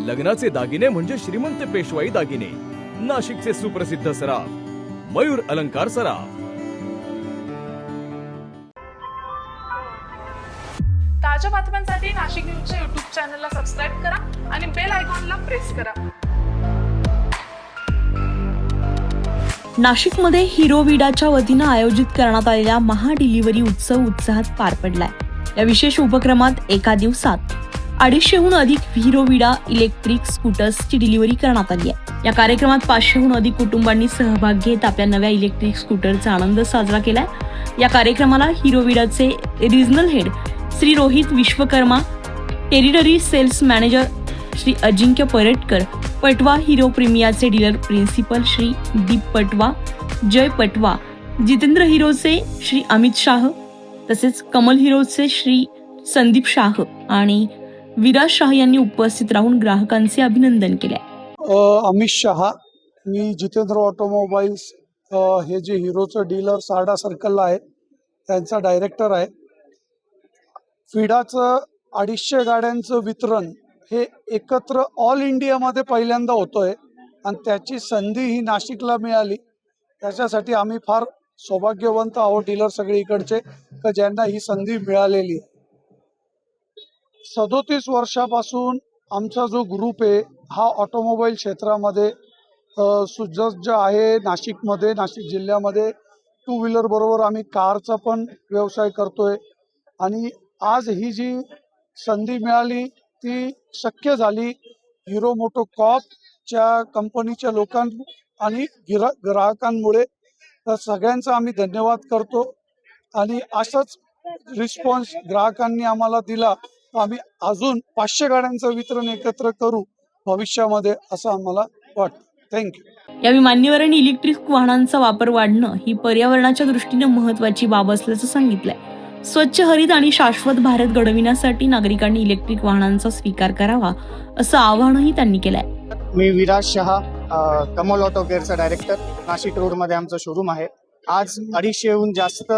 लग्नाचे दागिने म्हणजे श्रीमंत पेशवाई दागिने. नाशिकचे सुप्रसिद्ध सराफ मयूर अलंकार सराफ. ताज्या बातम्यांसाठी नाशिक न्यूजच्या YouTube चॅनलला सबस्क्राईब करा आणि बेल आयकॉनला प्रेस करा. नाशिकमध्ये हिरोविडाच्या वतीनं आयोजित करण्यात आलेला महा डिलिव्हरी उत्सव उत्साहात पार पडलाय. या विशेष उपक्रमात एका दिवसात 250हून अधिक हिरोविडा इलेक्ट्रिक स्कूटर्सची डिलिव्हरी करण्यात आली आहे. या कार्यक्रमात 500हून अधिक कुटुंबांनी सहभाग घेत आपल्या नव्या इलेक्ट्रिक स्कूटरचा आनंद साजरा केलाय. या कार्यक्रमाला हिरोविडाचे regional head Shri Rohit Vishwakarma, territory sales manager Shri Ajinkya Paretkar, Patwa Hero प्रीमियाचे डीलर प्रिन्सिपल श्री दीप पटवा, जय पटवा, जितेंद्र हिरोचे श्री अमित शाह, तसेच कमल हिरोचे श्री संदीप शाह आणि विराज शाह यांनी उपस्थित राहून ग्राहकांचे अभिनंदन केले. अमित शहा, मी जितेंद्र ऑटोमोबाईल्स हे जे हिरोचं डीलर सारडा सर्कलला आहे त्यांचा डायरेक्टर आहे. फिडाचं 250 गाड्यांचं वितरण हे एकत्र ऑल इंडियामध्ये पहिल्यांदा होतोय आणि त्याची संधी ही नाशिकला मिळाली. त्याच्यासाठी आम्ही फार सौभाग्यवंत आहोत डीलर सगळे इकडचे का ज्यांना ही संधी मिळालेली आहे. 37 वर्षापासून आमचा जो ग्रुप आहे हा ऑटोमोबाईल क्षेत्रामध्ये सुसज्ज आहे. नाशिकमध्ये, नाशिक जिल्ह्यामध्ये 2 व्हीलर बरोबर आम्ही कारचा पण व्यवसाय करतोय आणि आज ही जी संधी मिळाली ती शक्य झाली हिरो मोटोकॉर्पच्या कंपनीच्या लोकां आणि ग्राहकांमुळे. तर सगळ्यांचा आम्ही धन्यवाद करतो आणि असाच रिस्पॉन्स ग्राहकांनी आम्हाला दिला तर आम्ही अजून 500 गाड्यांचं वितरण एकत्र करू भविष्यामध्ये असं आम्हाला वाटतं. थँक्यू. यावेळी मान्यवरांनी इलेक्ट्रिक वाहनांचा वापर वाढणं ही पर्यावरणाच्या दृष्टीने महत्त्वाची बाब असल्याचं सांगितलंय. स्वच्छ, हरित आणि शाश्वत भारत घडविण्यासाठी नागरिकांनी इलेक्ट्रिक वाहनांचा स्वीकार करावा असं आवाहनही त्यांनी केलंय. मी विराज शहा, कमल ऑटो केअरचा डायरेक्टर. नाशिक रोडमध्ये आमचं शोरूम आहे. आज 250हून जास्त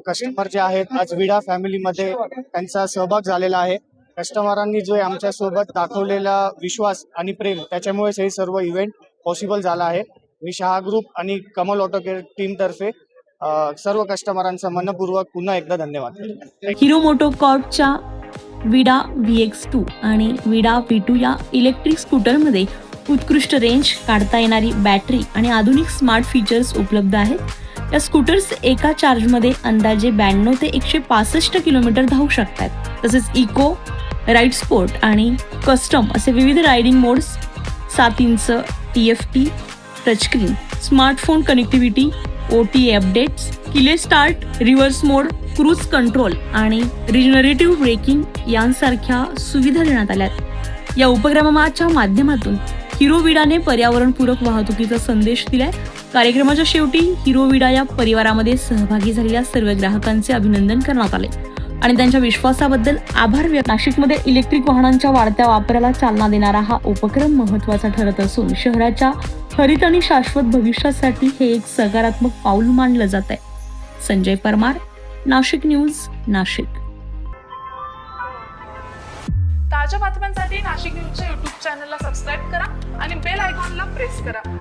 कस्टमर जे आहेत आज विडा फॅमिलीमध्ये त्यांचा सहभाग झालेला आहे. कस्टमरांनी जो आमच्यासोबत दाखवलेला विश्वास आणि प्रेम त्याच्यामुळेच हे सर्व इव्हेंट पॉसिबल झाला आहे. मी शहा ग्रुप आणि कमल ऑटो केअर टीमतर्फे सर्व कस्टमरांचा मनपूर्वक पुन्हा एकदा धन्यवाद. हिरो मोटोकॉर्पच्या विडा VX2 आणि विडा V2 या इलेक्ट्रिक स्कूटरमध्ये उत्कृष्ट रेंज, काढता येणारी बॅटरी आणि आधुनिक स्मार्ट फीचर्स उपलब्ध आहेत. या स्कूटर्स एका चार्जमध्ये अंदाजे 92 ते 165 किलोमीटर धावू शकतात. तसेच इको, राईड स्पोर्ट आणि कस्टम असे विविध riding modes, 7 inch TFT touchscreen, smartphone connectivity, OTA updates, किले स्टार्ट, रिव्हर्स मोड, क्रूज कंट्रोल आणि रिजनरेटिव्ह ब्रेकिंग यांसारख्या सुविधा देण्यात आल्यात. या उपक्रमाच्या माध्यमातून हिरोविडाने पर्यावरणपूरक वाहतुकीचा संदेश दिलाय. कार्यक्रमाच्या शेवटी हिरोविडा या परिवारामध्ये सहभागी झालेल्या सर्व ग्राहकांचे अभिनंदन करण्यात आले आणि त्यांच्या विश्वासाबद्दल आभार व्यक्त. नाशिकमध्ये इलेक्ट्रिक वाहनांच्या वाढत्या वापराला चालना देणारा हा उपक्रम महत्त्वाचा ठरत असून शहराच्या हरित आणि शाश्वत भविष्यासाठी हे एक सकारात्मक पाऊल मानलं जात आहे. संजय परमार, नाशिक न्यूज, नाशिक. ताज्या बातम्यांसाठी नाशिक न्यूजच्या YouTube चॅनलला सबस्क्राईब करा आणि बेल आयकॉनला प्रेस करा.